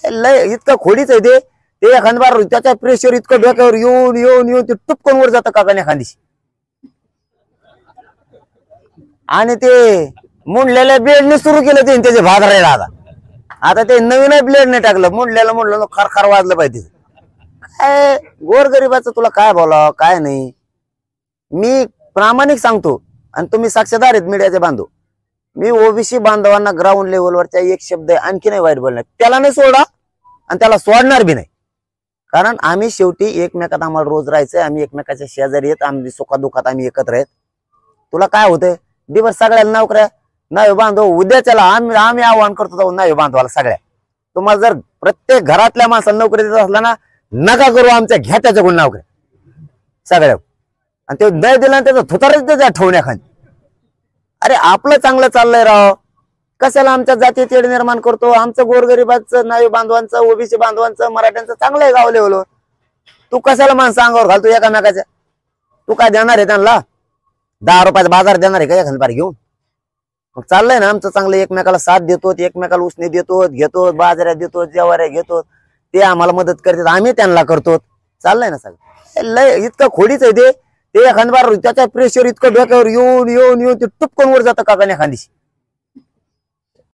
लय इतकं खोडीच आहे ते एखाद बार त्याच्या प्रेशर इतकं डोक्यावर येऊन येऊन येऊन ते टुपकन वर जातं काकाने एखादीशी. आणि ते मुंडलेल्या ब्लेडने सुरू केलं त्याचे भादरायला. आता ते नवीन ब्लेडने टाकलं मुंडलेलं म्हणलं खार खार वाजलं पाहिजे. काय गोरगरिबाचं तुला काय बोलावं काय नाही. मी प्रामाणिक सांगतो आणि तुम्ही साक्षीदार आहेत मीडियाचे बांधव. मी ओबीसी बांधवांना ग्राउंड लेवलवरच्या एक शब्द आणखी नाही वाईट बोलणार. त्याला नाही सोडा आणि त्याला सोडणार बी नाही. कारण आम्ही शेवटी एकमेकात आम्हाला रोज राहायचंय. आम्ही एकमेकाच्या शेजारी येत आम्ही सुखादुखात आम्ही एकत्र आहेत. तुला काय होतंय दिवस सगळ्याला नोकऱ्या नाही बांधव उद्याच्याला आम्ही आव्हान करतो जाऊन नाही बांधवाला सगळ्या. तुम्हाला जर प्रत्येक घरातल्या माणसाला नोकरी देत असला ना नका करू आमच्या घ्या त्याच्याकडून नोकऱ्या सगळ्या. आणि ते नाही दिला त्याचं थुतारच त्याच्या ठेवण्याखाली. अरे आपलं चांगलं चाललंय राव कशाला आमच्या जाती तेढ निर्माण करतो. आमचं गोरगरिबाचं नावी बांधवांचं ओबीसी बांधवांचं मराठ्यांचं चांगलं आहे गाव लेवलवर. तू कशाला माणसं अंगावर घालतो एकामेकाच्या. तू काय देणार आहे त्यांना 10 रुपयाचा बाजार देणार आहे का एखाद बार घेऊन. मग चाललंय ना आमचं चांगलं एकमेकाला साथ देतो एकमेकाला उसने देतो घेतो बाजाऱ्या देतो जेवाऱ्या घेतो. ते आम्हाला मदत करतात आम्ही त्यांना करतो. चाललंय ना सगळं. लय इतकं खोडीच आहे ते एखाद बार त्याच्या प्रेशर इतकं डोक्यावर येऊन येऊन येऊन ते टुपकन वर जातं काकाने एखादीशी.